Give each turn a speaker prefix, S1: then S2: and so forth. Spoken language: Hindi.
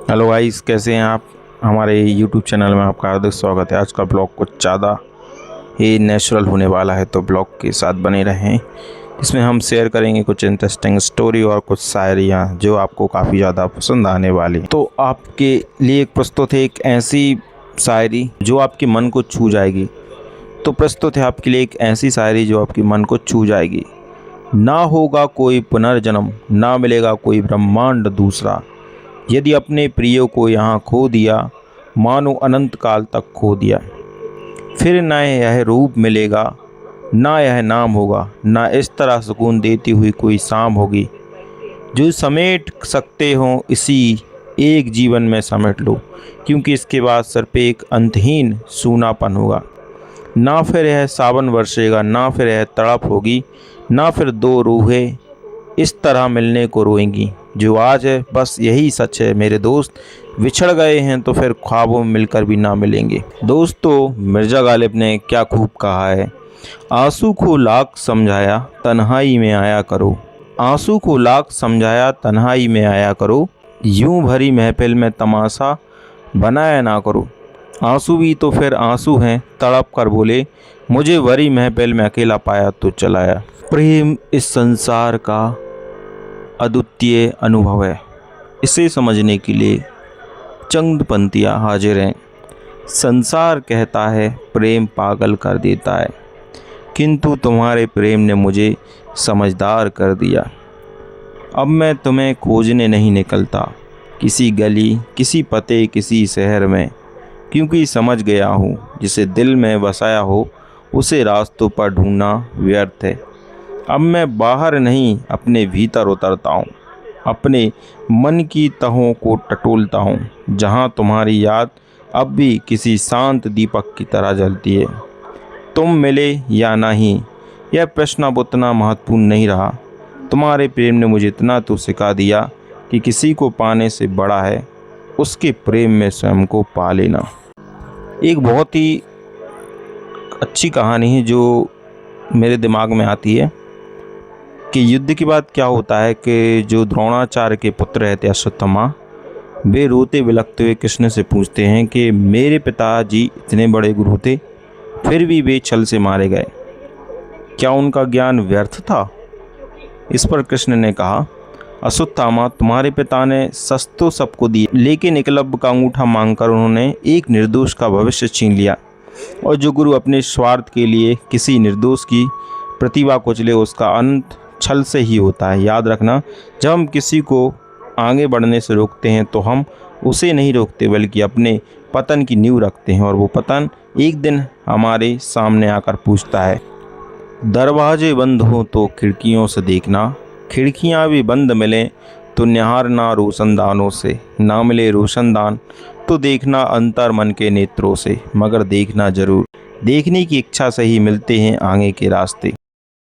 S1: हेलो गाइस, कैसे हैं आप। हमारे यूट्यूब चैनल में आपका हार्दिक स्वागत है। आज का ब्लॉग कुछ ज़्यादा ही नेचुरल होने वाला है, तो ब्लॉग के साथ बने रहें। इसमें हम शेयर करेंगे कुछ इंटरेस्टिंग स्टोरी और कुछ शायरियाँ जो आपको काफ़ी ज़्यादा पसंद आने वाली। तो आपके लिए प्रस्तुत है एक ऐसी शायरी जो आपके मन को छू जाएगी। तो प्रस्तुत है आपके लिए एक ऐसी शायरी जो आपके मन को छू जाएगी। ना होगा कोई पुनर्जन्म, ना मिलेगा कोई ब्रह्मांड दूसरा। यदि अपने प्रिय को यहाँ खो दिया, मानो अनंत काल तक खो दिया। फिर न यह रूप मिलेगा, ना यह नाम होगा, ना इस तरह सुकून देती हुई कोई शाम होगी। जो समेट सकते हो इसी एक जीवन में समेट लो, क्योंकि इसके बाद सर पे एक अंतहीन सूनापन होगा। ना फिर यह सावन बरसेगा, ना फिर यह तड़प होगी, ना फिर दो रूहें इस तरह मिलने को रोएंगी। जो आज है बस यही सच है मेरे दोस्त, बिछड़ गए हैं तो फिर ख्वाबों में मिलकर भी ना मिलेंगे। दोस्तों, मिर्ज़ा गालिब ने क्या खूब कहा है। आंसू को लाख समझाया तन्हाई में आया करो। आंसू को लाख समझाया तन्हाई में आया करो। यूं भरी महफिल में तमाशा बनाया ना करो। आंसू भी तो फिर आंसू हैं, तड़प कर बोले, मुझे भरी महफिल में अकेला पाया तो चलाया। प्रेम इस संसार का अद्वितीय अनुभव है। इसे समझने के लिए चंद पंक्तियाँ हाजिर हैं। संसार कहता है प्रेम पागल कर देता है, किंतु तुम्हारे प्रेम ने मुझे समझदार कर दिया। अब मैं तुम्हें खोजने नहीं निकलता किसी गली, किसी पते, किसी शहर में, क्योंकि समझ गया हूँ जिसे दिल में बसाया हो उसे रास्तों पर ढूंढना व्यर्थ है। अब मैं बाहर नहीं अपने भीतर उतरता हूँ, अपने मन की तहों को टटोलता हूँ, जहाँ तुम्हारी याद अब भी किसी शांत दीपक की तरह जलती है। तुम मिले या नहीं, यह प्रश्न अब उतना महत्वपूर्ण नहीं रहा। तुम्हारे प्रेम ने मुझे इतना तो सिखा दिया कि किसी को पाने से बड़ा है उसके प्रेम में स्वयं को पा लेना। एक बहुत ही अच्छी कहानी है जो मेरे दिमाग में आती है कि युद्ध के बाद क्या होता है कि जो द्रोणाचार्य के पुत्र रहते अश्वत्थामा, वे रोते बिलखते हुए कृष्ण से पूछते हैं कि मेरे पिताजी इतने बड़े गुरु थे, फिर भी वे छल से मारे गए, क्या उनका ज्ञान व्यर्थ था। इस पर कृष्ण ने कहा, अश्वत्थामा, तुम्हारे पिता ने सच तो सबको दिए, लेकिन एकलव्य का अंगूठा मांगकर उन्होंने एक निर्दोष का भविष्य छीन लिया। और जो गुरु अपने स्वार्थ के लिए किसी निर्दोष की प्रतिभा को चले, उसका अंत छल से ही होता है। याद रखना, जब हम किसी को आगे बढ़ने से रोकते हैं तो हम उसे नहीं रोकते, बल्कि अपने पतन की नींव रखते हैं। और वो पतन एक दिन हमारे सामने आकर पूछता है। दरवाजे बंद हो तो खिड़कियों से देखना, खिड़कियां भी बंद मिलें तो निहारना रोशनदानों से, ना मिले रोशनदान तो देखना अंतर मन के नेत्रों से, मगर देखना जरूर, देखने की इच्छा से ही मिलते हैं आगे के रास्ते।